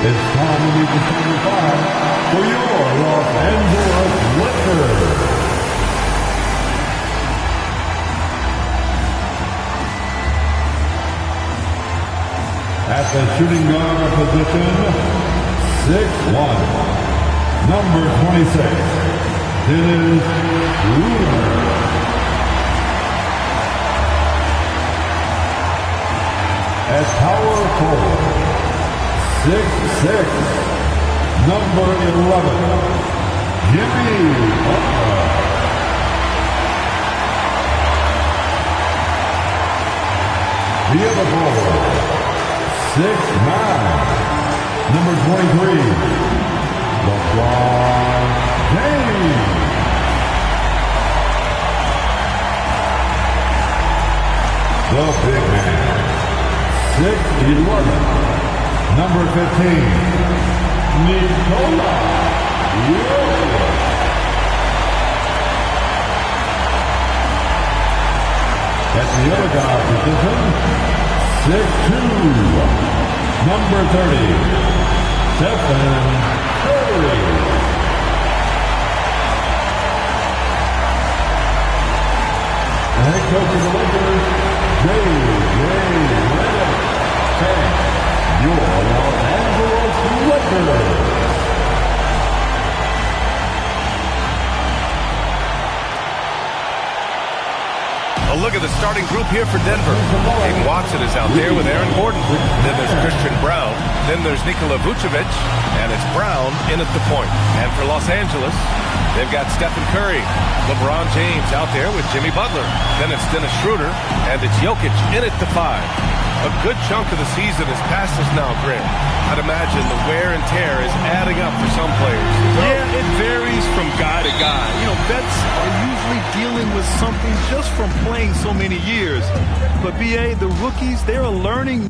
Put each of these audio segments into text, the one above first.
It's time to meet the 75 for your Los Angeles Lakers. At the shooting guard position, 6'1", number 26, Dennis Schroeder. At power forward, 6'6", number 11, Jimmy Butler. The other forward, 6'9", number 23, LeBron James. The big man, 6'11", number 15, Nikola Jokic. At the other guard position, 6'2", number 30, Stephen Curry. The head coach of the Lakers, J.J. Redick. Your Los Angeles Lakers. A look at the starting group here for Denver. Gabe Watson is out there with Aaron Gordon. Then there's Christian Brown. Then there's Nikola Vucevic. And it's Brown in at the point. And for Los Angeles, they've got Stephen Curry. LeBron James out there with Jimmy Butler. Then it's Dennis Schroeder. And it's Jokic in at the 5. A good chunk of the season is past us now, Greg. I'd imagine the wear and tear is adding up for some players. Yeah, it varies from guy to guy. You know, vets are usually dealing with something just from playing so many years. But, B.A., the rookies, they're learning.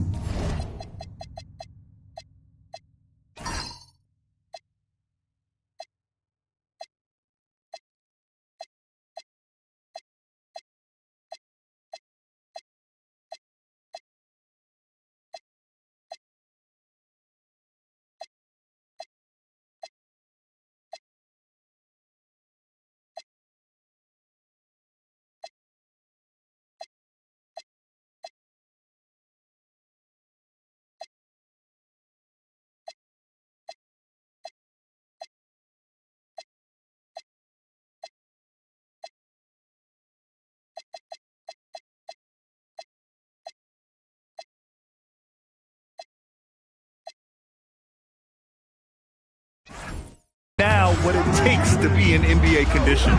Now what it takes to be in NBA condition.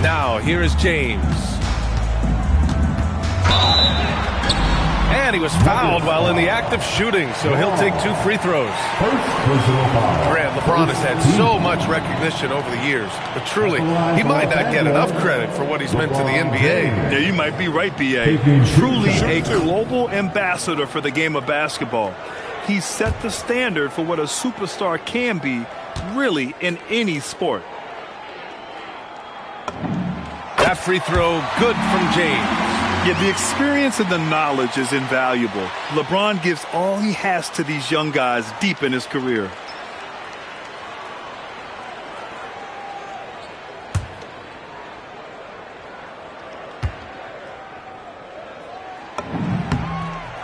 Now, here is James. And he was fouled while in the act of shooting, so he'll take 2 free throws. Grant, LeBron has had so much recognition over the years, but truly, he might not get enough credit for what he's meant to the NBA. Yeah, you might be right, B.A. Truly a global ambassador for the game of basketball. He set the standard for what a superstar can be, really, in any sport. That free throw, good from James. Yeah, the experience and the knowledge is invaluable. LeBron gives all he has to these young guys deep in his career.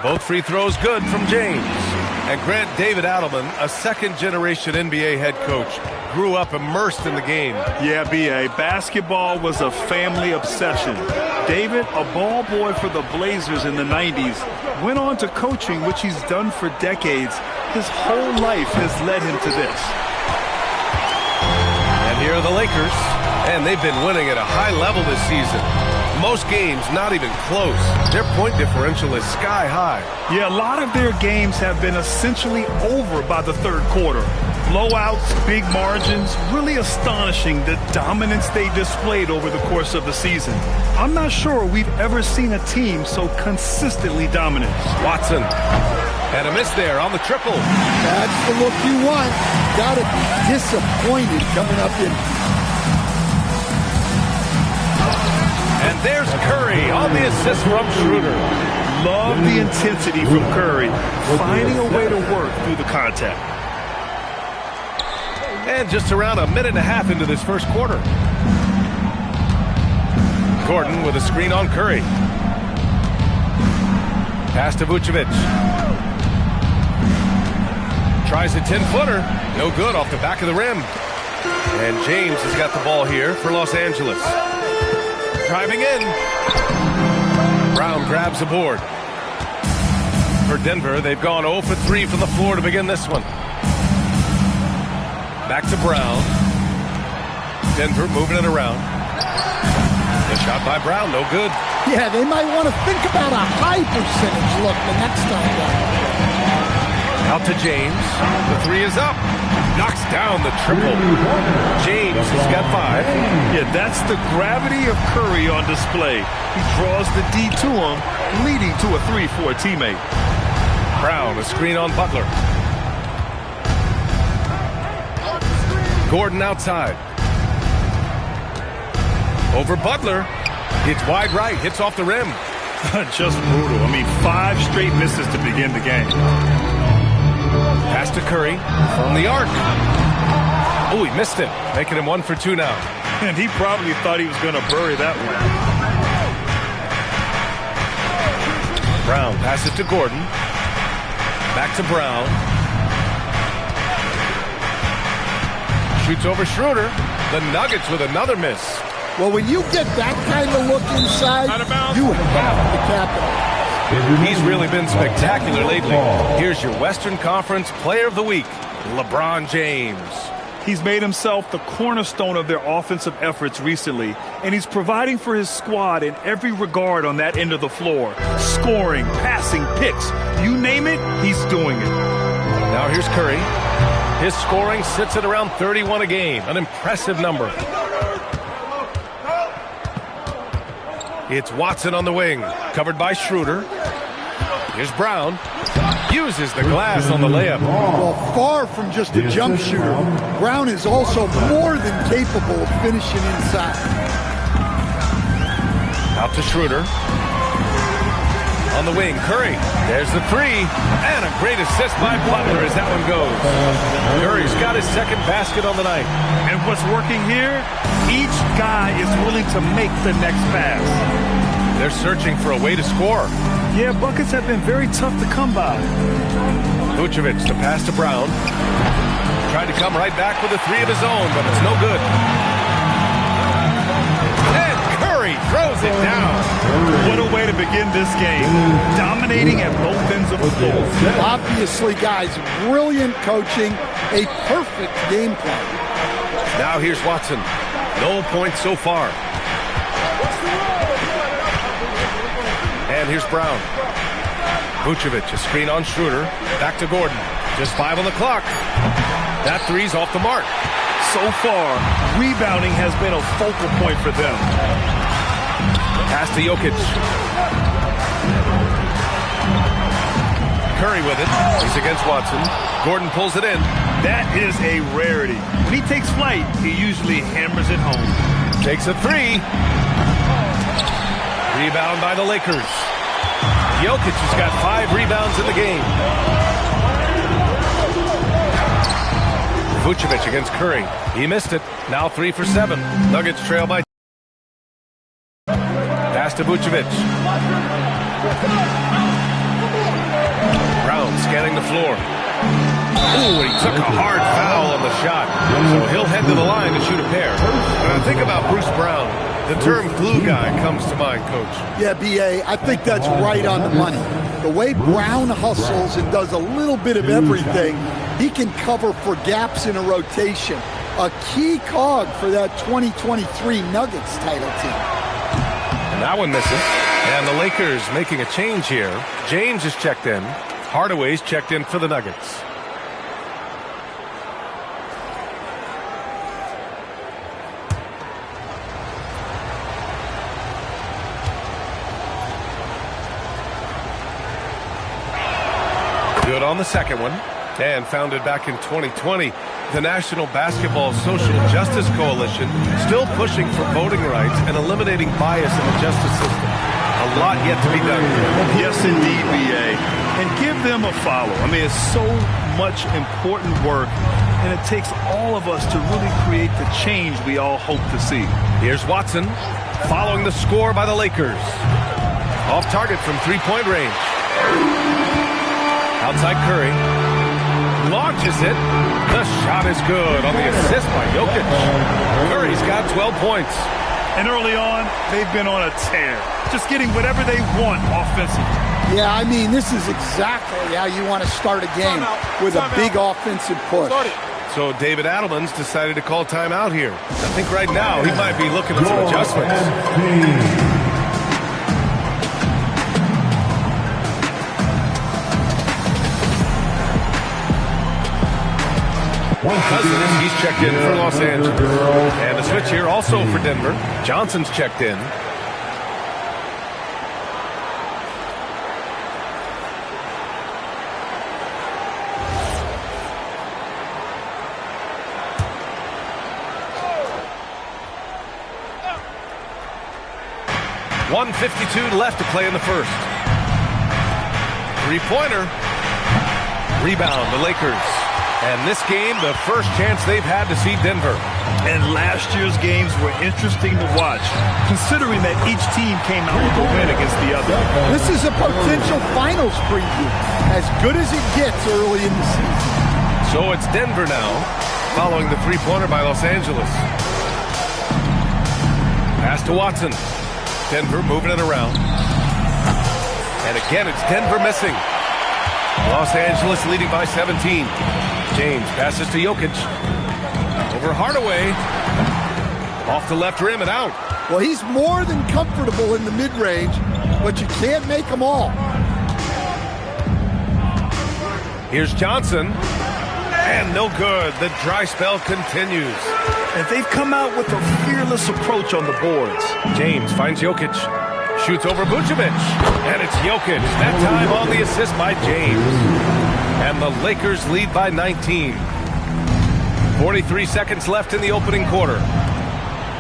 Both free throws good from James. And Grant, David Adelman, a second-generation NBA head coach, grew up immersed in the game. Yeah, B.A., basketball was a family obsession. David, a ball boy for the Blazers in the 90s, went on to coaching, which he's done for decades. His whole life has led him to this. And here are the Lakers, and they've been winning at a high level this season. Most games not even close. Their point differential is sky high. Yeah, a lot of their games have been essentially over by the third quarter. Blowouts, big margins, really astonishing the dominance they displayed over the course of the season. I'm not sure we've ever seen a team so consistently dominant. Watson. And a miss there on the triple. That's the look you want. Gotta be disappointed coming up in. And there's Curry on the assist from Schroeder. Love the intensity from Curry, finding a way to work through the contact. And just around a minute and a half into this first quarter. Gordon with a screen on Curry. Pass to Vucevic. Tries a 10-footer. No good off the back of the rim. And James has got the ball here for Los Angeles. Driving in. Brown grabs the board. For Denver, they've gone 0 for 3 from the floor to begin this one. Back to Brown. Denver moving it around. The shot by Brown, no good. Yeah, they might want to think about a high percentage look the next time down. Out to James. The three is up. Knocks down the triple. James has got 5. Yeah, that's the gravity of Curry on display. He draws the D to him, leading to a 3 for a teammate. Brown, a screen on Butler. Gordon outside. Over Butler. It's wide right. Hits off the rim. Just brutal. I mean, 5 straight misses to begin the game. Pass to Curry from the arc. Oh, he missed it. Making him 1 for 2 now. And he probably thought he was going to bury that one. Brown passes to Gordon. Back to Brown. Shoots over Schroeder. The Nuggets with another miss. Well, when you get that kind of look inside, you have to capitalize. He's really been spectacular lately. Here's your Western Conference Player of the Week, LeBron James. He's made himself the cornerstone of their offensive efforts recently, and he's providing for his squad in every regard on that end of the floor. Scoring, passing, picks, you name it, he's doing it. Now here's Curry. His scoring sits at around 31 a game, an impressive number. It's Watson on the wing, covered by Schroeder. Here's Brown. Uses the glass on the layup. Well, far from just a jump shooter, Brown is also more than capable of finishing inside. Out to Schroeder. On the wing, Curry. There's the 3. And a great assist by Butler as that one goes. Curry's got his second basket on the night. And what's working here? Each guy is willing to make the next pass. They're searching for a way to score. Yeah, buckets have been very tough to come by. Vucevic, the pass to Brown. Tried to come right back with a 3 of his own, but it's no good. And Curry throws it down. What a way to begin this game. Dominating at both ends of the floor. Obviously, guys, brilliant coaching, a perfect game plan. Now here's Watson. No points so far. And here's Brown. Vucevic, a screen on Schroeder. Back to Gordon. Just 5 on the clock. That 3's off the mark. So far, rebounding has been a focal point for them. Pass to Jokic. Curry with it. He's against Watson. Gordon pulls it in. That is a rarity. When he takes flight, he usually hammers it home. Takes a 3. Rebound by the Lakers. Jokic has got 5 rebounds in the game. Vucevic against Curry. He missed it. Now 3 for 7. Nuggets trail by. Pass to Vucevic. Brown scanning the floor. Ooh, he took a hard foul on the shot. So he'll head to the line to shoot a pair. When I think about Bruce Brown, the term glue guy comes to mind, Coach. Yeah, B.A., I think that's right on the money. The way Brown hustles and does a little bit of everything, he can cover for gaps in a rotation. A key cog for that 2023 Nuggets title team. And that one misses. And the Lakers making a change here. James is checked in. Hardaway's checked in for the Nuggets. Good on the second one. And founded back in 2020, the National Basketball Social Justice Coalition still pushing for voting rights and eliminating bias in the justice system. A lot yet to be done. Yes, indeed, B.A. And give them a follow. I mean, it's so much important work and it takes all of us to really create the change we all hope to see. Here's Watson, following the score by the Lakers. Off target from three-point range. Outside Curry. Launches it. The shot is good on the assist by Jokic. Curry's got 12 points. And early on, they've been on a tear. Just getting whatever they want offensively. Yeah, I mean, this is exactly how you want to start a game, with a big offensive push. So David Adelman's decided to call timeout here. I think right now he might be looking at some adjustments. Cousins, he's checked in for Los Angeles. And a switch here also for Denver. Johnson's checked in. .152 left to play in the first. Three-pointer. Rebound, the Lakers. And this game, the first chance they've had to see Denver. And last year's games were interesting to watch, considering that each team came out with a win against the other. This is a potential finals preview, as good as it gets early in the season. So it's Denver now, following the three-pointer by Los Angeles. Pass to Watson. Denver moving it around. And again, it's Denver missing. Los Angeles leading by 17. James passes to Jokic. Over Hardaway. Off the left rim and out. Well, he's more than comfortable in the mid-range, but you can't make them all. Here's Johnson. And no good. The dry spell continues. And they've come out with a fearless approach on the boards. James finds Jokic. Shoots over Vucevic. And it's Jokic. That time on the assist by James. And the Lakers lead by 19. 43 seconds left in the opening quarter.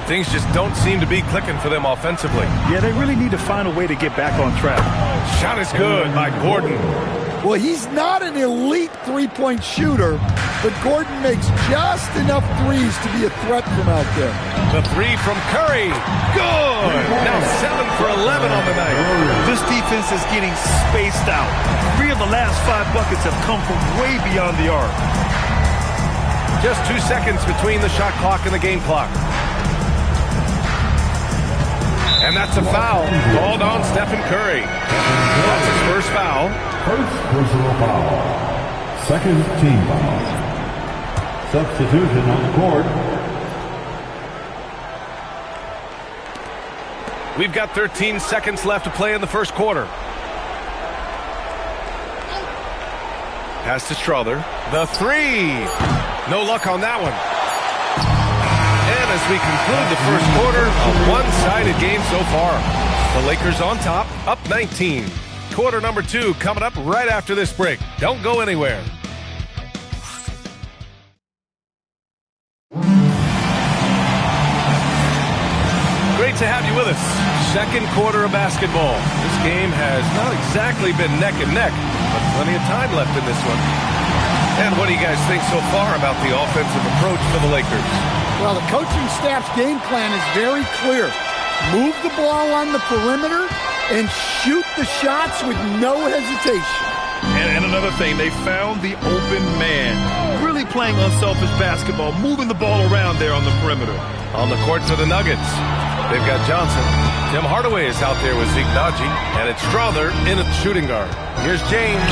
Things just don't seem to be clicking for them offensively. Yeah, they really need to find a way to get back on track. Shot is good by Gordon. Well, he's not an elite three-point shooter, but Gordon makes just enough threes to be a threat from out there. The three from Curry. Good. Now 7 for 11 on the night. This defense is getting spaced out. 3 of the last 5 buckets have come from way beyond the arc. Just 2 seconds between the shot clock and the game clock. And that's a foul called on Stephen Curry. That's his first foul. First personal foul. Second team foul. Substitution on the court. We've got 13 seconds left to play in the first quarter. Pass to Strother. The three. No luck on that one. And as we conclude the first quarter, a one-sided game so far. The Lakers on top, up 19. Quarter number 2 coming up right after this break. Don't go anywhere. Great to have you with us. Second quarter of basketball. This game has not exactly been neck and neck, but plenty of time left in this one. And what do you guys think so far about the offensive approach for the Lakers? Well, the coaching staff's game plan is very clear. Move the ball on the perimeter and shoot the shots with no hesitation. And another thing, they found the open man. Really playing unselfish basketball, moving the ball around there on the perimeter. On the court for the Nuggets, they've got Johnson. Tim Hardaway is out there with Zeke Naji, and it's Strother in at shooting guard. Here's James.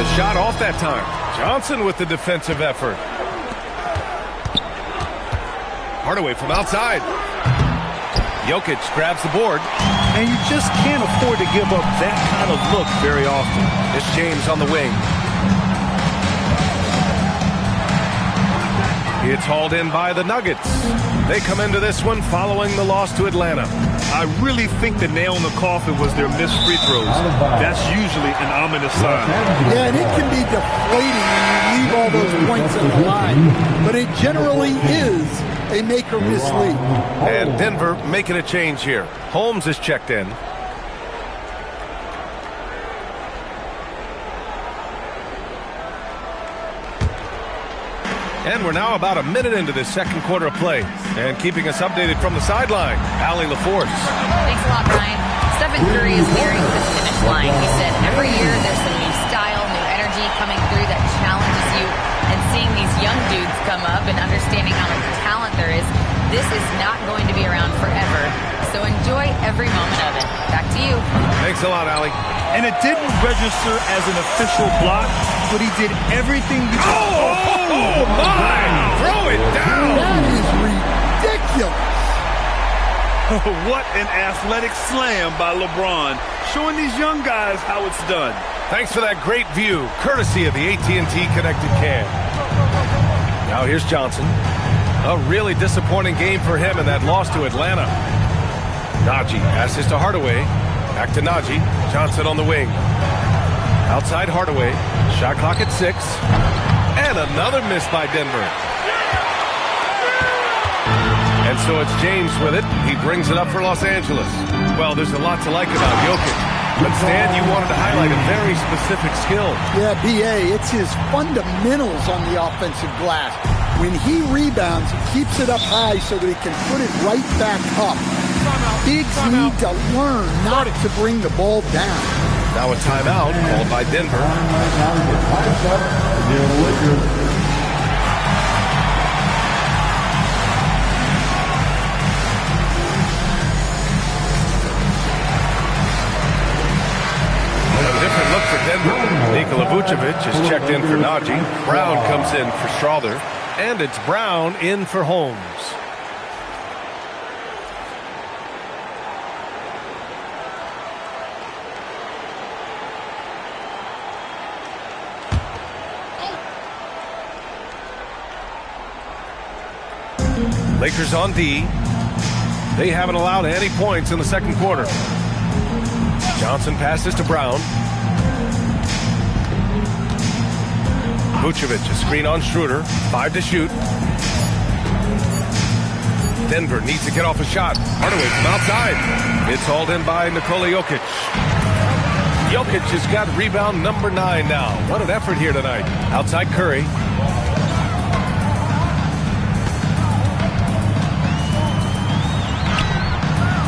The shot off that time. Johnson with the defensive effort. Hardaway from outside. Jokic grabs the board. And you just can't afford to give up that kind of look very often. It's James on the wing. It's hauled in by the Nuggets. They come into this one following the loss to Atlanta. I really think the nail in the coffin was their missed free throws. That's usually an ominous sign. Yeah, and it can be deflating when you leave all those points on the line, but it generally is a make or miss lead. And Denver making a change here. Holmes is checked in. And we're now about a minute into this second quarter of play. And keeping us updated from the sideline, Allie LaForce. Thanks a lot, Brian. Stephen Curry is nearing the finish line. He said every year there's some new style, new energy coming through that challenges you. And seeing these young dudes come up and understanding how much talent there is, this is not going to be around forever. So enjoy every moment of it. Back to you. Thanks a lot, Allie. And it didn't register as an official block, but he did everything he could. Oh, my! Throw it down! That is ridiculous. What an athletic slam by LeBron, showing these young guys how it's done. Thanks for that great view, courtesy of the AT&T Connected Cam. Now here's Johnson. A really disappointing game for him in that loss to Atlanta. Najee passes to Hardaway. Back to Najee. Johnson on the wing. Outside Hardaway. Shot clock at 6. And another miss by Denver. And so it's James with it. He brings it up for Los Angeles. Well, there's a lot to like about Jokic. But Stan, you wanted to highlight a very specific skill. Yeah, B.A., it's his fundamentals on the offensive glass. When he rebounds, he keeps it up high so that he can put it right back up. Bigs need to learn not to bring the ball down. Now a timeout called by Denver. A different look for Denver. Nikola Vucevic is checked in for Najee. Brown comes in for Strawther. And it's Brown in for Holmes. Lakers on D. They haven't allowed any points in the second quarter. Johnson passes to Brown. Vucevic, a screen on Schroeder. 5 to shoot. Denver needs to get off a shot. Hardaway from outside. It's hauled in by Nikola Jokic. Jokic has got rebound number 9 now. What an effort here tonight. Outside Curry.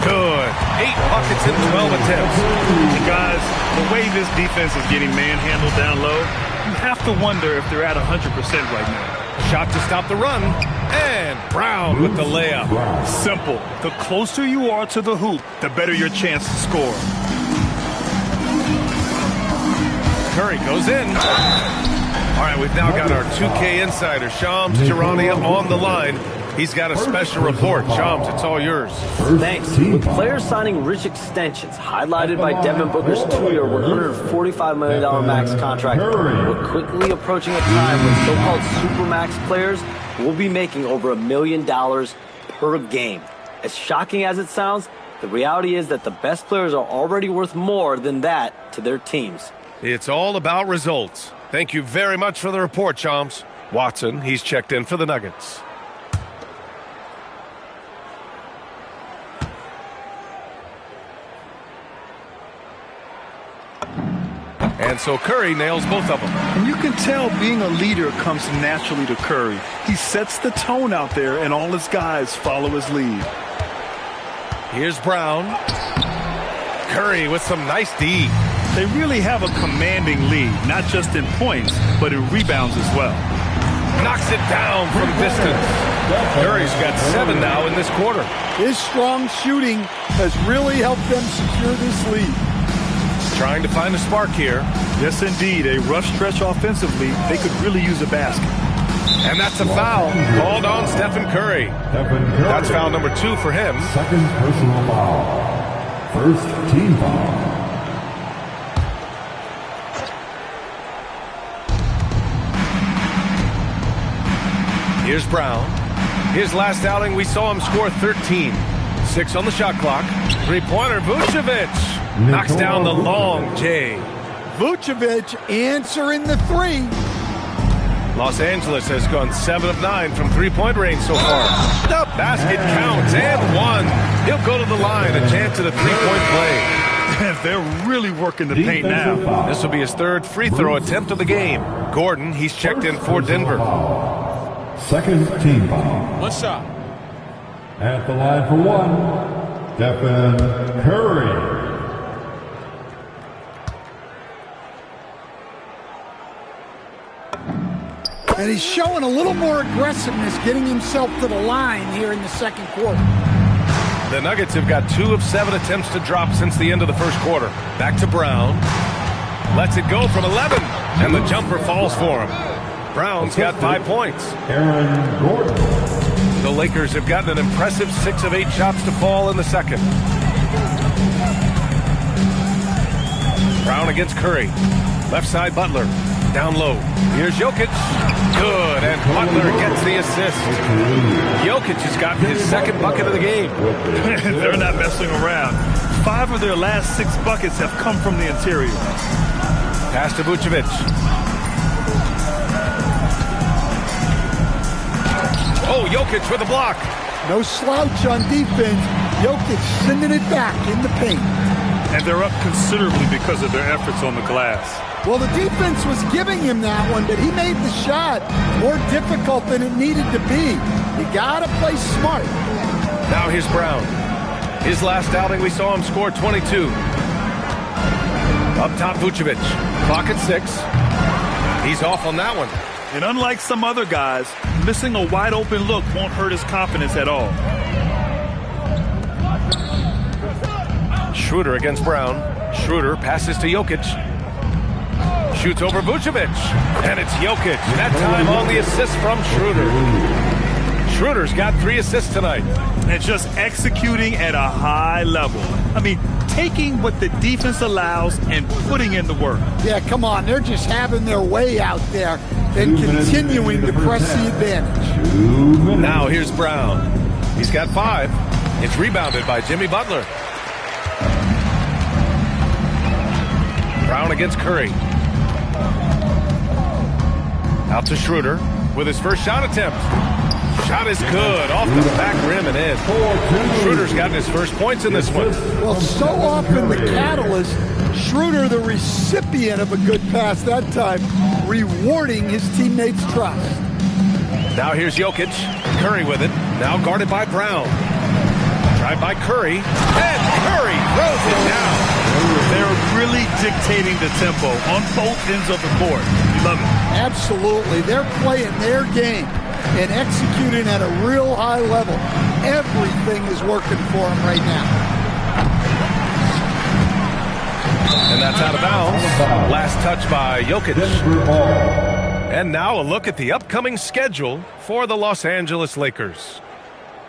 Good. 8 buckets in 12 attempts. Guys, the way this defense is getting manhandled down low, you have to wonder if they're at 100% right now. Shot to stop the run. And Brown with the layup. Simple. The closer you are to the hoop, the better your chance to score. Curry goes in. All right, we've now got our 2K insider, Shams Charania, on the line. He's got a special report. Shams, it's all yours. Thanks. With players signing rich extensions, highlighted by Devin Booker's 2-year, $145 million max contract, we're quickly approaching a time when so-called supermax players will be making over $1 million per game. As shocking as it sounds, the reality is that the best players are already worth more than that to their teams. It's all about results. Thank you very much for the report, Shams. Watson, he's checked in for the Nuggets. And so Curry nails both of them. And you can tell being a leader comes naturally to Curry. He sets the tone out there, and all his guys follow his lead. Here's Brown. Curry with some nice D. They really have a commanding lead, not just in points, but in rebounds as well. Knocks it down from distance. Curry's got 7 now in this quarter. His strong shooting has really helped them secure this lead. Trying to find a spark here. Yes, indeed. A rough stretch offensively. They could really use a basket. And that's a foul called on Stephen Curry. That's foul number 2 for him. Second personal foul. First team foul. Here's Brown. His last outing, we saw him score 13. 6 on the shot clock. Three-pointer, Vucevic. Knocks down the long J. Vucevic answering the 3. Los Angeles has gone 7 of 9 from three-point range so far. The basket counts and 1. He'll go to the line, a chance at a three-point play. They're really working the paint now. This will be his 3rd free throw attempt of the game. Gordon, he's checked in for Denver. Second team foul. One shot. At the line for one, Stephen Curry. And he's showing a little more aggressiveness, getting himself to the line here in the second quarter. The Nuggets have got 2 of 7 attempts to drop since the end of the first quarter. Back to Brown. Lets it go from 11, and the jumper falls for him. Brown's got 5 points. Aaron Gordon. The Lakers have gotten an impressive 6 of 8 shots to fall in the second. Brown against Curry. Left side Butler. Down low. Here's Jokic. Good, and Butler gets the assist. Jokic has gotten his second bucket of the game. They're not messing around. 5 of their last 6 buckets have come from the interior. Pass to Vucevic. Oh, Jokic with a block. No slouch on defense. Jokic sending it back in the paint. And they're up considerably because of their efforts on the glass. Well, the defense was giving him that one, but he made the shot more difficult than it needed to be. You gotta play smart. Now here's Brown. His last outing, we saw him score 22. Up top, Vucevic. Clock at 6. He's off on that one. And unlike some other guys, missing a wide open look won't hurt his confidence at all. Schroeder against Brown. Schroeder passes to Jokic. Shoots over Vucevic. And it's Jokic. That time on the assist from Schroeder. Schroeder's got 3 assists tonight. And just executing at a high level. I mean, taking what the defense allows and putting in the work. Yeah, come on. They're just having their way out there and continuing to press the advantage. Now here's Brown. He's got 5. It's rebounded by Jimmy Butler. Brown against Curry. Out to Schroeder with his first shot attempt. Shot is good, off the back rim and in. Schroeder's gotten his first points in this one. Well, so often the catalyst, Schroeder the recipient of a good pass that time, rewarding his teammates' trust. Now here's Jokic. Curry with it. Now guarded by Brown. Drive by Curry. And Curry throws it down. They're really dictating the tempo on both ends of the court. Love it. Absolutely. They're playing their game and executing at a real high level. Everything is working for them right now. And that's out of bounds. Last touch by Jokic. And now a look at the upcoming schedule for the Los Angeles Lakers.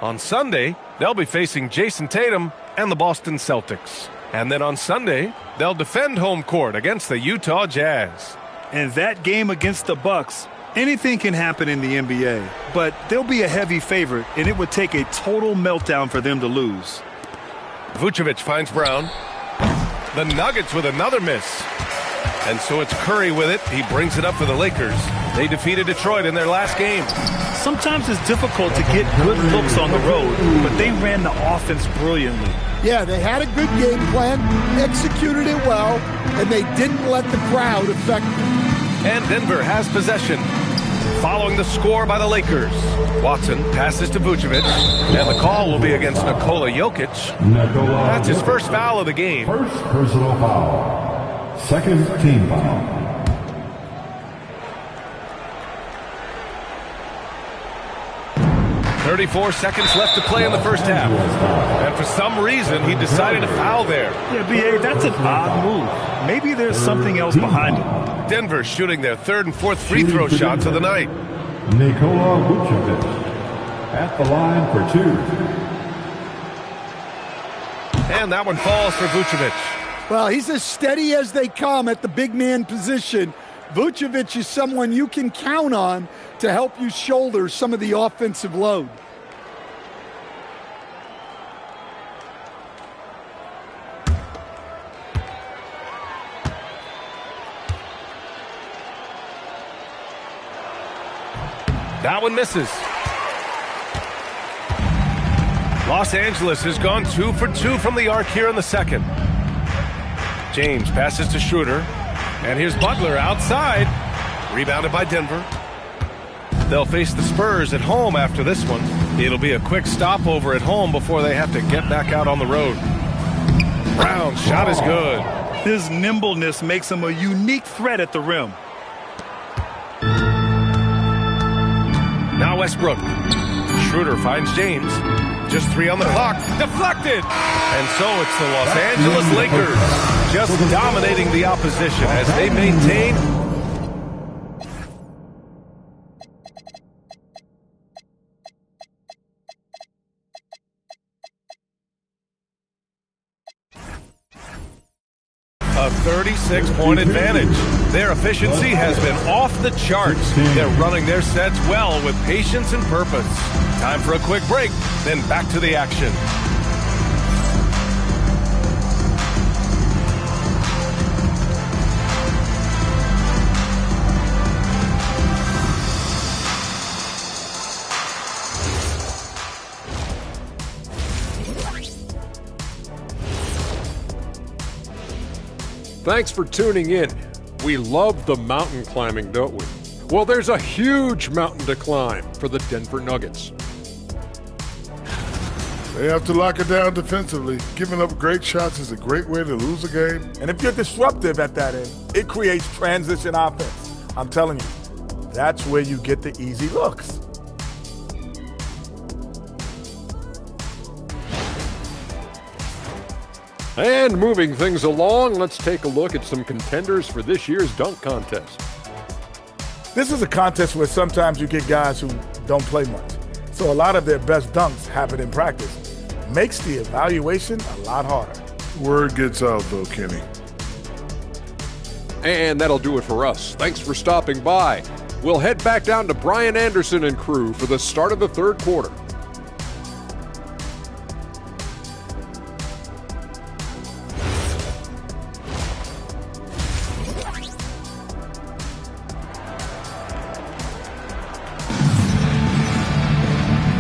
On Sunday, they'll be facing Jason Tatum and the Boston Celtics. And then on Sunday, they'll defend home court against the Utah Jazz. And that game against the Bucks, anything can happen in the NBA. But they'll be a heavy favorite, and it would take a total meltdown for them to lose. Vucevic finds Brown. The Nuggets with another miss. And so it's Curry with it. He brings it up for the Lakers. They defeated Detroit in their last game. Sometimes it's difficult to get good looks on the road, but they ran the offense brilliantly. Yeah, they had a good game plan, executed it well, and they didn't let the crowd affect them. And Denver has possession. Following the score by the Lakers, Watson passes to Vucevic, and the call will be against Nikola Jokic. That's his first foul of the game. First personal foul. Second team foul. .34 seconds left to play in the first half. And for some reason, he decided to foul there. Yeah, B.A., that's an odd move. Maybe there's something else behind it. Denver shooting their 3rd and 4th free throw shots of the night. Nikola Vucevic at the line for 2. And that one falls for Vucevic. Well, he's as steady as they come at the big man position. Vucevic is someone you can count on to help you shoulder some of the offensive load. That one misses. Los Angeles has gone 2 for 2 from the arc here in the second. James passes to Schroeder. And here's Butler outside. Rebounded by Denver. They'll face the Spurs at home after this one. It'll be a quick stopover at home before they have to get back out on the road. Brown's shot is good. His nimbleness makes him a unique threat at the rim. Now Westbrook. Schroeder finds James. Just 3 on the clock. Deflected! And so it's the Los Angeles Lakers just dominating the opposition as they maintain. A 36-point advantage. Their efficiency has been off the charts. They're running their sets well with patience and purpose. Time for a quick break, then back to the action. Thanks for tuning in. We love the mountain climbing, don't we? Well, there's a huge mountain to climb for the Denver Nuggets. They have to lock it down defensively. Giving up great shots is a great way to lose a game. And if you're disruptive at that end, it creates transition offense. I'm telling you, that's where you get the easy looks. And moving things along, let's take a look at some contenders for this year's dunk contest. This is a contest where sometimes you get guys who don't play much. So a lot of their best dunks happen in practice. Makes the evaluation a lot harder. Word gets out, though, Kenny. And that'll do it for us. Thanks for stopping by. We'll head back down to Brian Anderson and crew for the start of the third quarter.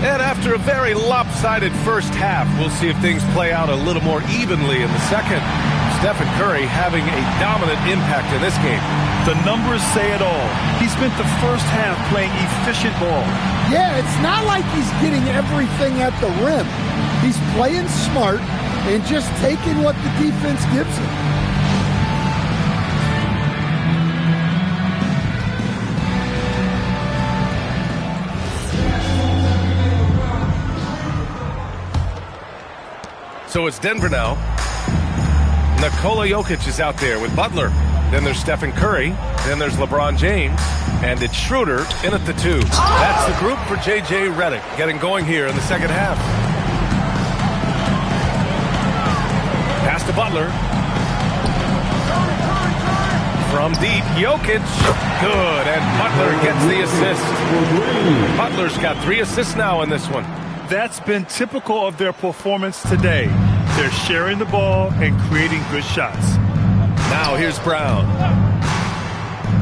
And after a very lopsided first half, we'll see if things play out a little more evenly in the second. Stephen Curry having a dominant impact in this game. The numbers say it all. He spent the first half playing efficient ball. Yeah, it's not like he's getting everything at the rim. He's playing smart and just taking what the defense gives him. So it's Denver now. Nikola Jokic is out there with Butler. Then there's Stephen Curry. Then there's LeBron James. And it's Schroeder in at the 2. That's the group for J.J. Redick getting going here in the second half. Pass to Butler. From deep, Jokic. Good, and Butler gets the assist. Butler's got 3 assists now in this one. That's been typical of their performance today. They're sharing the ball and creating good shots. Now here's Brown.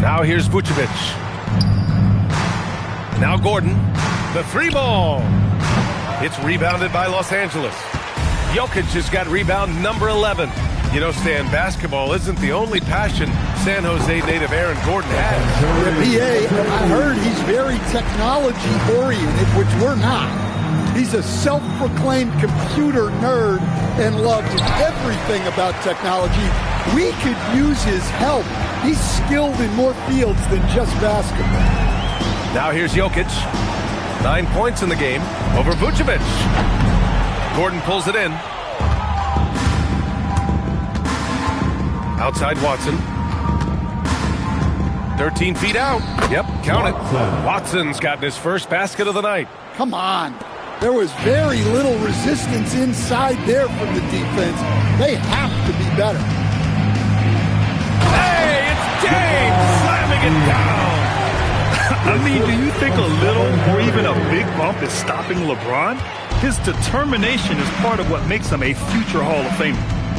Now here's Vucevic. Now Gordon. The 3 ball. It's rebounded by Los Angeles. Jokic has got rebound number 11. You know, Stan, basketball isn't the only passion San Jose native Aaron Gordon has. Yeah, BA, I heard he's very technology-oriented, which we're not. He's a self-proclaimed computer nerd and loves everything about technology. We could use his help. He's skilled in more fields than just basketball. Now here's Jokic. 9 points in the game over Vucevic. Gordon pulls it in. Outside Watson. 13 feet out. Yep, count it. Watson's gotten his first basket of the night. Come on. There was very little resistance inside there from the defense. They have to be better. Hey, it's James slamming it down. I mean, do you think a little or even a big bump is stopping LeBron? His determination is part of what makes him a future Hall of Famer.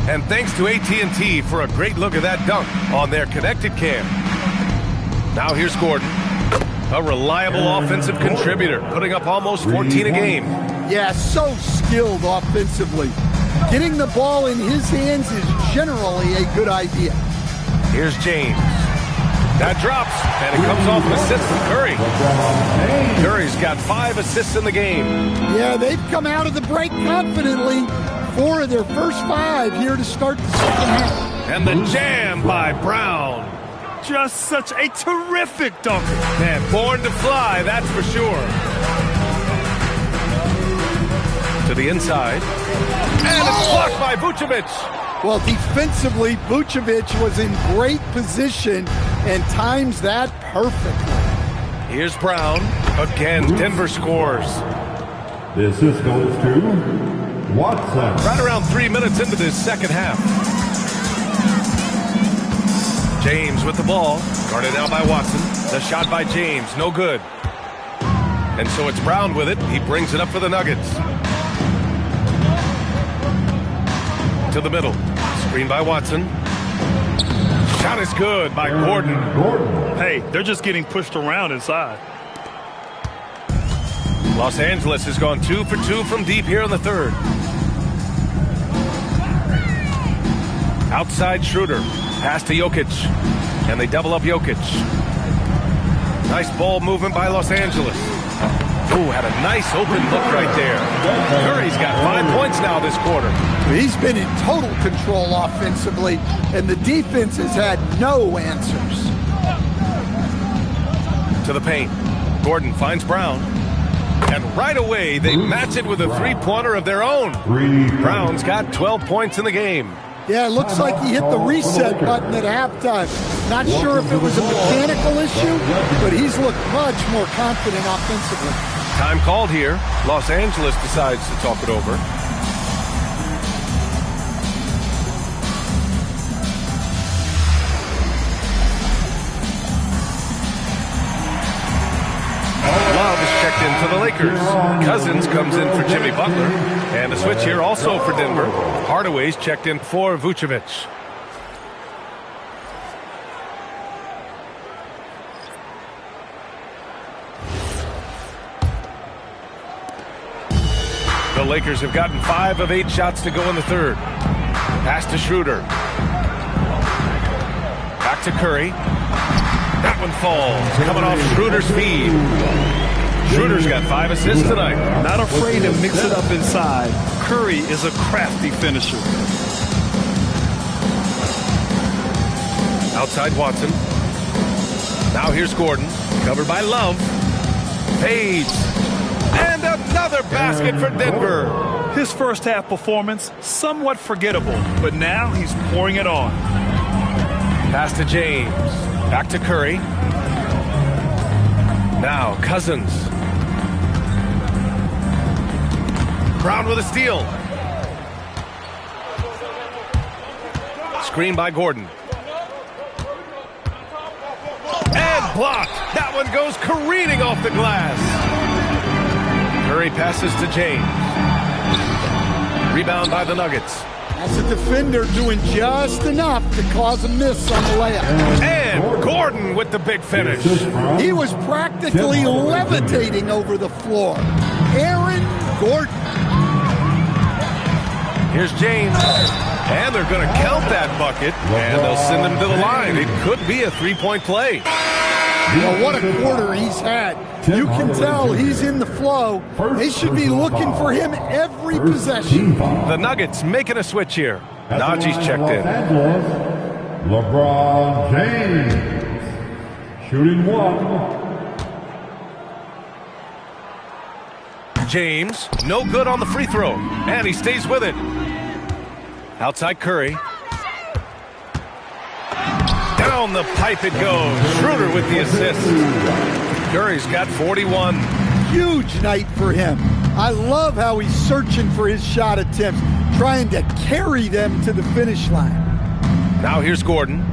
And thanks to AT&T for a great look at that dunk on their connected cam. Now here's Gordon. A reliable offensive contributor, putting up almost 14 a game. Yeah, so skilled offensively. Getting the ball in his hands is generally a good idea. Here's James. That drops, and it comes off an assist from Curry. Curry's got 5 assists in the game. Yeah, they've come out of the break confidently. 4 of their first 5 here to start the second half. And the jam by Brown. Just such a terrific dunker. Man, born to fly, that's for sure. To the inside. And it's blocked by Vucevic. Well, defensively, Vucevic was in great position and times that perfectly. Here's Brown. Again, Denver scores. The assist goes to Watson. Right around 3 minutes into this second half. James with the ball. Guarded now by Watson. The shot by James, no good. And so it's Brown with it. He brings it up for the Nuggets. To the middle. Screen by Watson. Shot is good by Gordon. Hey, they're just getting pushed around inside. Los Angeles has gone 2 for 2 from deep here in the third. Outside Schroeder. Pass to Jokic. And they double up Jokic. Nice ball movement by Los Angeles. Ooh, had a nice open look right there. Curry's got 5 points now this quarter. He's been in total control offensively, and the defense has had no answers. To the paint. Gordon finds Brown. And right away, they match it with a three-pointer of their own. Brown's got 12 points in the game. Yeah, it looks like he hit the reset button at halftime. Not sure if it was a mechanical issue, but he's looked much more confident offensively. Time called here. Los Angeles decides to talk it over. Love is checked in for the Lakers. Cousins comes in for Jimmy Butler. And a switch here also for Denver. Hardaway's checked in for Vucevic. The Lakers have gotten 5 of 8 shots to go in the third. Pass to Schroeder. Back to Curry. That one falls. Coming off Schroeder's feed. Schroeder's got 5 assists tonight. Not afraid to mix it up inside. Curry is a crafty finisher. Outside Watson. Now here's Gordon. Covered by Love. Fades. And another basket for Denver. His first half performance, somewhat forgettable, but now he's pouring it on. Pass to James. Back to Curry. Now Cousins. Brown with a steal. Screen by Gordon. And blocked. That one goes careening off the glass. Curry passes to James. Rebound by the Nuggets. That's a defender doing just enough to cause a miss on the layup. And Gordon with the big finish. He was practically levitating over the floor. Aaron Gordon. Here's James. And they're going to count that bucket. And they'll send him to the line. It could be a three-point play. Well, what a quarter he's had. You can tell he's in the flow. They should be looking for him every possession. The Nuggets making a switch here. Najee's checked in. LeBron James shooting 1. James, no good on the free throw. And he stays with it. Outside Curry. Down the pipe it goes. Schroeder with the assist. Curry's got 41. Huge night for him. I love how he's searching for his shot attempts, trying to carry them to the finish line. Now here's Gordon.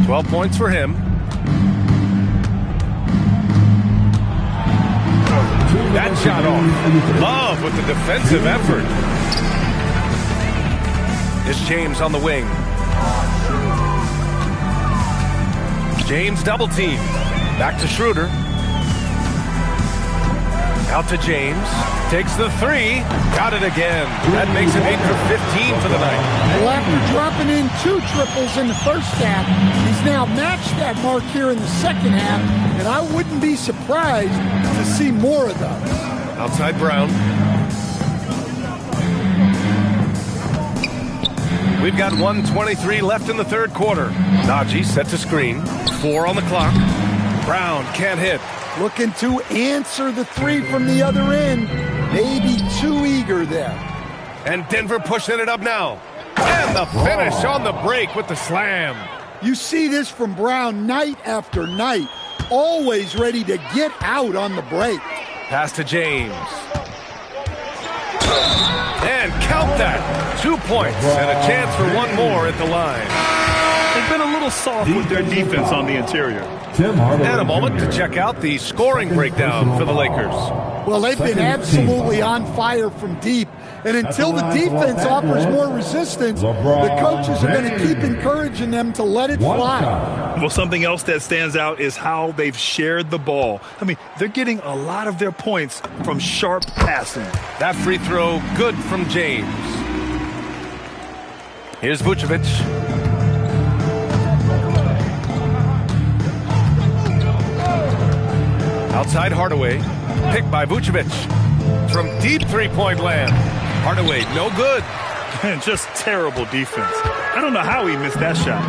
12 points for him. That shot off. Love with the defensive effort. It's James on the wing. James double team. Back to Schroeder. Out to James. Takes the three. Got it again. That makes him 8 for 15 for the night. Well, after dropping in 2 triples in the first half, he's now matched that mark here in the second half, and I wouldn't be surprised to see more of those. Outside Brown. We've got 1:23 left in the third quarter. Najee set to screen. 4 on the clock. Brown can't hit. Looking to answer the three from the other end. Maybe too eager there. And Denver pushing it up now. And the finish on the break with the slam. You see this from Brown night after night. Always ready to get out on the break. Pass to James. And count that. 2 points and a chance for one more at the line. They've been a little soft with their defense on the interior. And a moment to check out the scoring breakdown for the Lakers. Well, they've been absolutely on fire from deep. And until the defense offers more resistance, the coaches are going to keep encouraging them to let it fly. Well, something else that stands out is how they've shared the ball. I mean, they're getting a lot of their points from sharp passing. That free throw, good from James. Here's Vucevic. Outside Hardaway. Picked by Vucevic. From deep three-point land. Hardaway, no good. And just terrible defense. I don't know how he missed that shot.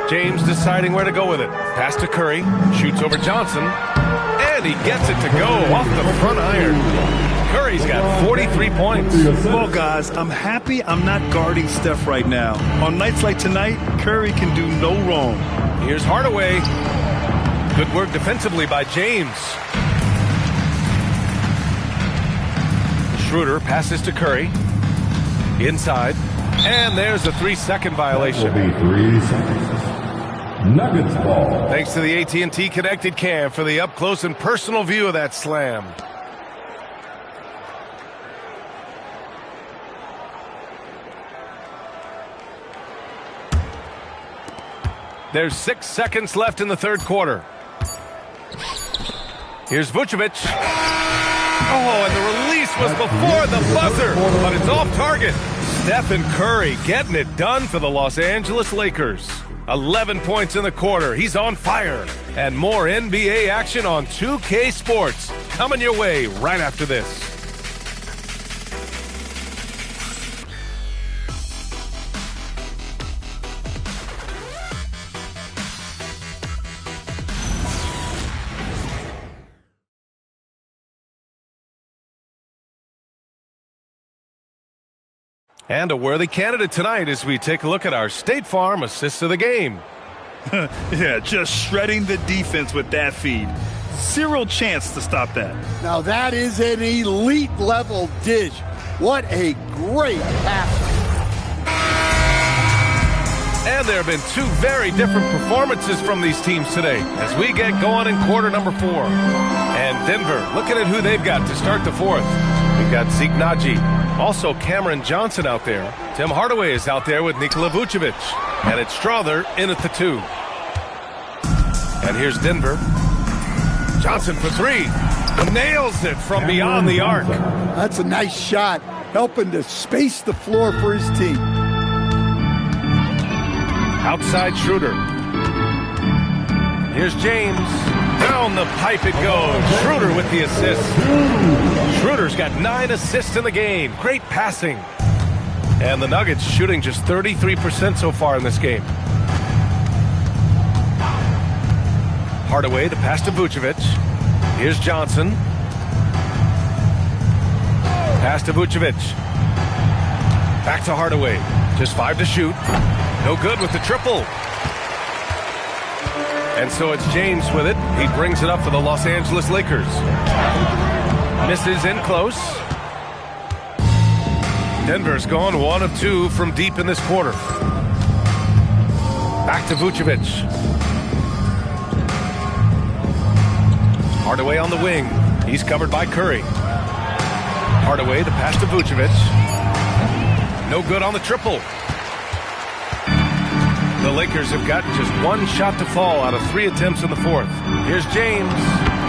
James deciding where to go with it. Pass to Curry. Shoots over Johnson. And he gets it to go off the front iron. Curry's got 43 points. Well, guys, I'm happy I'm not guarding Steph right now. On nights like tonight, Curry can do no wrong. Here's Hardaway. Good work defensively by James. Schroeder passes to Curry. Inside. And there's a 3-second violation. Will be 3 seconds. Nuggets ball. Thanks to the AT&T Connected Cam for the up-close and personal view of that slam. There's 6 seconds left in the third quarter. Here's Vucevic. Oh, and the release was before the buzzer, but it's off target. Stephen Curry getting it done for the Los Angeles Lakers. 11 points in the quarter. He's on fire. And more NBA action on 2K Sports. Coming your way right after this. And a worthy candidate tonight as we take a look at our State Farm assists of the game. Yeah, just shredding the defense with that feed. Zero chance to stop that. Now that is an elite level dish. What a great pass. And there have been 2 very different performances from these teams today as we get going in quarter number 4. And Denver, looking at who they've got to start the fourth. We've got Zeke Naji. Also Cameron Johnson out there. Tim Hardaway is out there with Nikola Vucevic. And it's Strother in at the 2. And here's Denver. Johnson for 3. Nails it from beyond the arc. That's a nice shot, helping to space the floor for his team. Outside Schroeder. Here's James. Down the pipe it goes. Schroeder with the assist. Schroeder's got 9 assists in the game. Great passing. And the Nuggets shooting just 33% so far in this game. Hardaway to pass to Vucevic. Here's Johnson. Pass to Vucevic. Back to Hardaway. Just 5 to shoot. No good with the triple. And so it's James with it. He brings it up for the Los Angeles Lakers. Misses in close. Denver's gone 1 of 2 from deep in this quarter. Back to Vucevic. Hardaway on the wing. He's covered by Curry. Hardaway, the pass to Vucevic. No good on the triple. The Lakers have gotten just one shot to fall out of 3 attempts in the fourth. Here's James,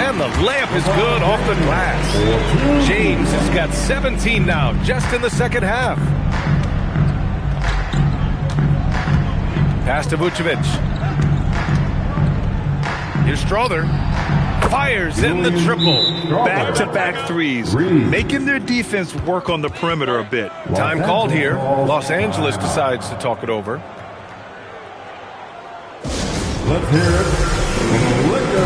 and the layup is good off the glass. James has got 17 now, just in the second half. Pass to Vucevic. Here's Strother. Fires in the triple. Back-to-back threes, making their defense work on the perimeter a bit. Time called here. Los Angeles decides to talk it over. Let's hear it from the Lakers.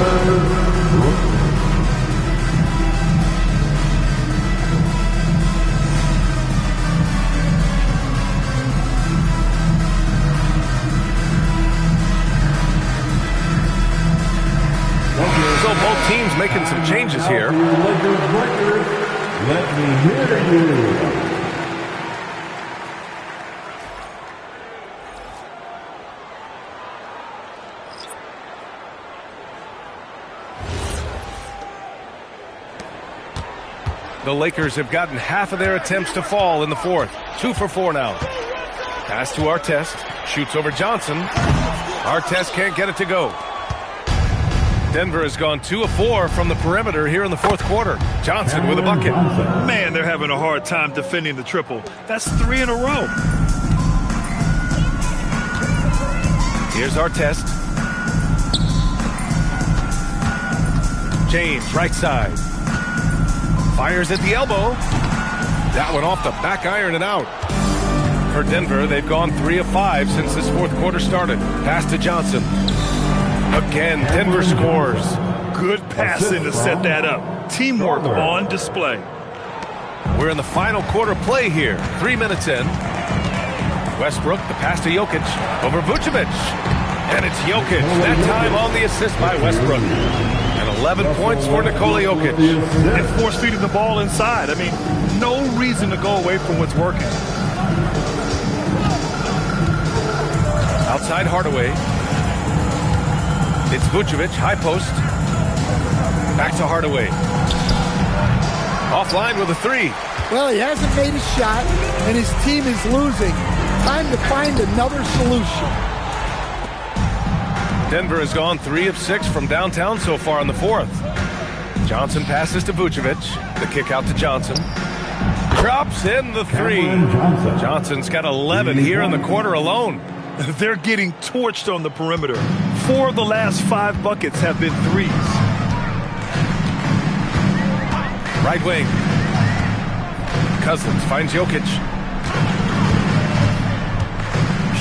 So both teams making some changes here. Let me hear you. The Lakers have gotten half of their attempts to fall in the fourth. 2 for 4 now. Pass to Artest. Shoots over Johnson. Artest can't get it to go. Denver has gone 2 of 4 from the perimeter here in the fourth quarter. Johnson with a bucket. Man, they're having a hard time defending the triple. That's 3 in a row. Here's Artest. James, right side. Fires at the elbow. That one off the back iron and out. For Denver, they've gone 3 of 5 since this fourth quarter started. Pass to Johnson. Again, Denver scores. Good passing to set that up. Teamwork on display. We're in the final quarter play here. 3 minutes in. Westbrook, the pass to Jokic. Over Vucevic. And it's Jokic. That time on the assist by Westbrook. And 11 points for Nikola Jokic. And force feeding the ball inside. I mean, no reason to go away from what's working. Outside Hardaway. It's Vucevic, high post. Back to Hardaway. Offline with a 3. Well, he hasn't made a shot, and his team is losing. Time to find another solution. Denver has gone 3 of 6 from downtown so far in the fourth. Johnson passes to Vucevic. The kick out to Johnson. Drops in the 3. Johnson's got 11 here in the quarter alone. They're getting torched on the perimeter. 4 of the last 5 buckets have been threes. Right wing. Cousins finds Jokic.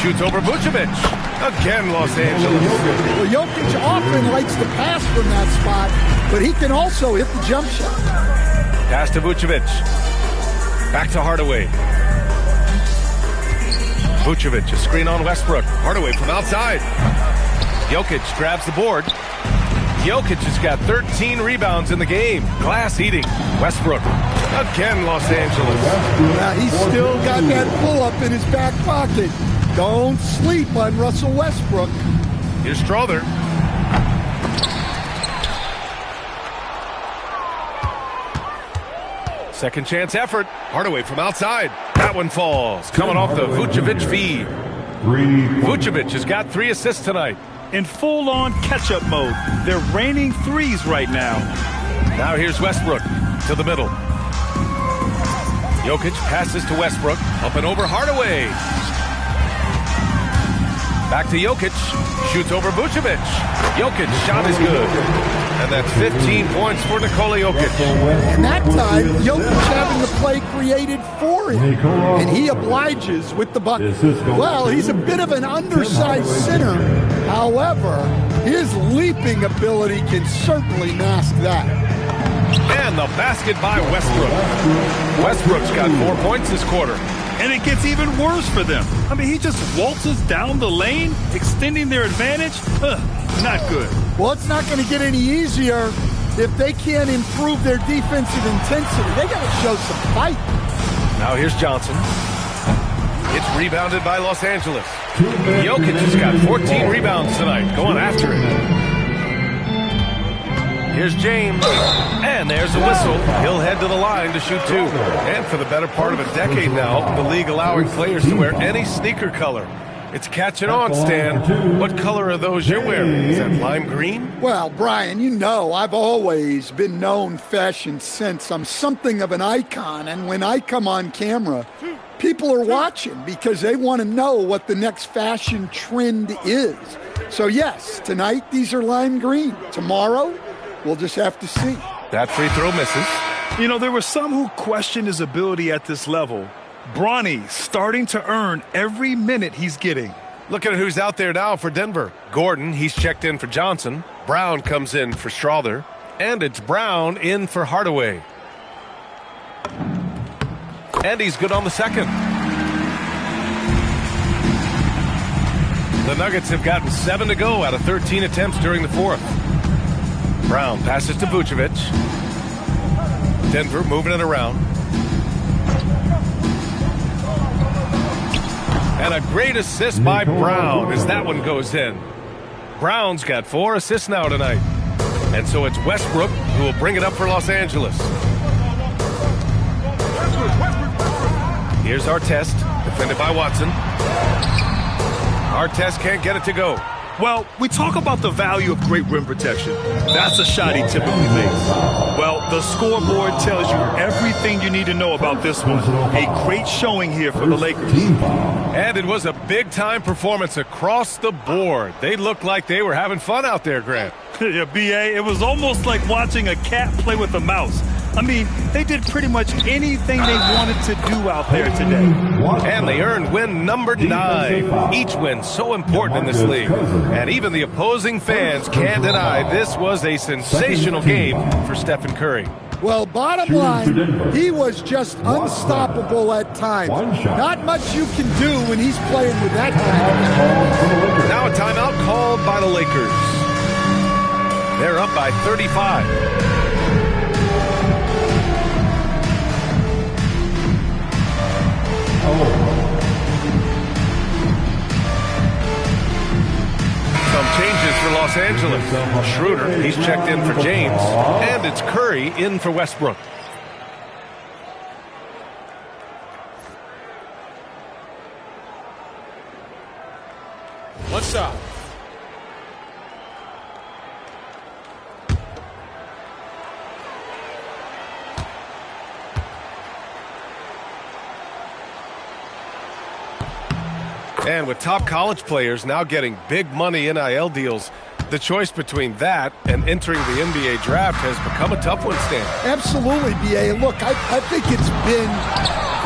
Shoots over Vucevic. Again, Los Angeles. Well, Jokic often likes to pass from that spot, but he can also hit the jump shot. Pass to Vucevic. Back to Hardaway. Vucevic, a screen on Westbrook. Hardaway from outside. Jokic grabs the board. Jokic has got 13 rebounds in the game. Glass eating. Westbrook. Again, Los Angeles. Now, he's still got that pull-up in his back pocket. Don't sleep on Russell Westbrook. Here's Strother. Second chance effort. Hardaway from outside. That one falls. Coming off the Vucevic feed. Vucevic has got 3 assists tonight. In full-on catch-up mode. They're raining threes right now. Now here's Westbrook to the middle. Jokic passes to Westbrook. Up and over Hardaway. Back to Jokic. Shoots over Vucevic. Jokic shot is good. And that's 15 points for Nikola Jokic. And that time, Jokic having the play created for him. And he obliges with the bucket. Well, he's a bit of an undersized center. However, his leaping ability can certainly mask that. And the basket by Westbrook. Westbrook's got 4 points this quarter. And it gets even worse for them. I mean, he just waltzes down the lane, extending their advantage. Not good. Well, it's not going to get any easier if they can't improve their defensive intensity. They got to show some fight. Now here's Johnson. It's rebounded by Los Angeles. Jokic has got 14 rebounds tonight, going after it. Here's James, and there's a whistle. He'll head to the line to shoot 2. And for the better part of a decade now, the league allowing players to wear any sneaker color. It's catching on, Stan. What color are those you're wearing? Is that lime green? Well, Brian, you know I've always been known fashion sense. I'm something of an icon, and when I come on camera, people are watching because they want to know what the next fashion trend is. So yes, tonight these are lime green. Tomorrow, we'll just have to see. That free throw misses. You know, there were some who questioned his ability at this level. Bronny starting to earn every minute he's getting. Look at who's out there now for Denver. Gordon, he's checked in for Johnson. Brown comes in for Strother. And it's Brown in for Hardaway. And he's good on the second. The Nuggets have gotten 7 to go out of 13 attempts during the fourth. Brown passes to Vucevic. Denver moving it around. And a great assist by Brown as that one goes in. Brown's got 4 assists now tonight. And so it's Westbrook who will bring it up for Los Angeles. Here's Artest, defended by Watson. Artest can't get it to go. Well, we talk about the value of great rim protection. That's a shot he typically makes. Well, the scoreboard tells you everything you need to know about this one. A great showing here for the Lakers. And it was a big-time performance across the board. They looked like they were having fun out there, Grant. Yeah, B.A., it was almost like watching a cat play with a mouse. I mean, they did pretty much anything they wanted to do out there today. And they earned win number 9. Each win so important in this league. And even the opposing fans can't deny this was a sensational game for Stephen Curry. Well, bottom line, he was just unstoppable at times. Not much you can do when he's playing with that kind. Now a timeout called by the Lakers. They're up by 35. Some changes for Los Angeles. Schroeder, he's checked in for James. And it's Curry in for Westbrook. What's up? And with top college players now getting big money NIL deals, the choice between that and entering the NBA draft has become a tough one, Stan. Absolutely, B.A. Look, I think it's been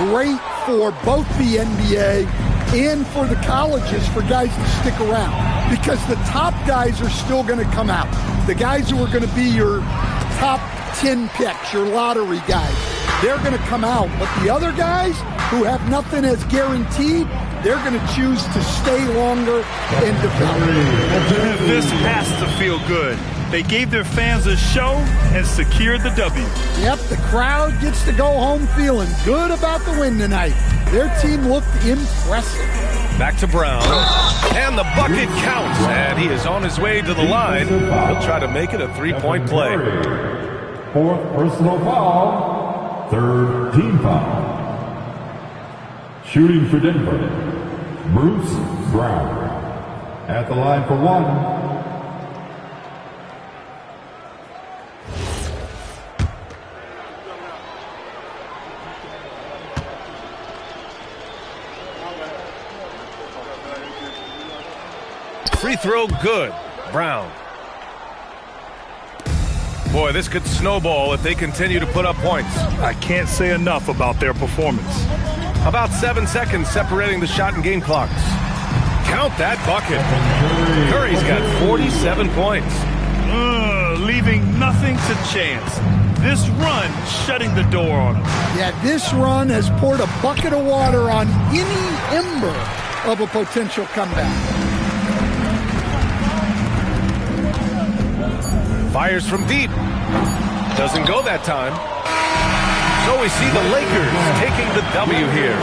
great for both the NBA and for the colleges for guys to stick around because the top guys are still going to come out. The guys who are going to be your top 10 picks, your lottery guys, they're going to come out. But the other guys who have nothing as guaranteed, they're going to choose to stay longer and develop. This has to feel good. They gave their fans a show and secured the W. Yep, the crowd gets to go home feeling good about the win tonight. Their team looked impressive. Back to Brown. And the bucket counts. And he is on his way to the line. He'll try to make it a three-point play. 4th personal foul. 3rd team foul. Shooting for Denver, Bruce Brown. At the line for 1. Free throw good. Brown. Boy, this could snowball if they continue to put up points. I can't say enough about their performance. About 7 seconds separating the shot and game clocks. Count that bucket. Curry's got 47 points. Leaving nothing to chance. This run shutting the door on him. Yeah, this run has poured a bucket of water on any ember of a potential comeback. Fires from deep. Doesn't go that time. So we see the Lakers taking the W here.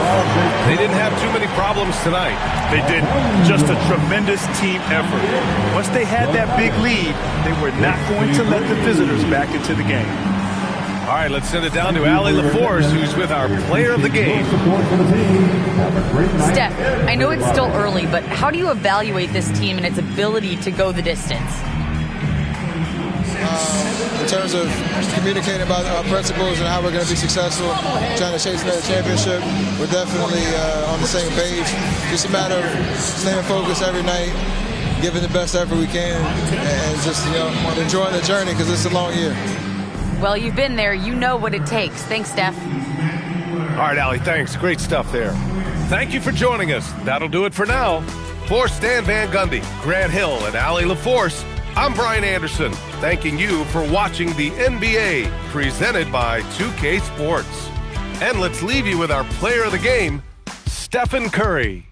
They didn't have too many problems tonight. They didn't. Just a tremendous team effort. Once they had that big lead, they were not going to let the visitors back into the game. All right, let's send it down to Allie LaForce, who's with our player of the game. Steph, I know it's still early, but how do you evaluate this team and its ability to go the distance? In terms of communicating about our principles and how we're going to be successful, trying to chase another championship, we're definitely on the same page. Just a matter of staying focused every night, giving the best effort we can, and just enjoying the journey because it's a long year. Well, you've been there. You know what it takes. Thanks, Steph. All right, Allie, thanks. Great stuff there. Thank you for joining us. That'll do it for now. For Stan Van Gundy, Grant Hill, and Allie LaForce, I'm Brian Anderson, thanking you for watching the NBA, presented by 2K Sports. And let's leave you with our player of the game, Stephen Curry.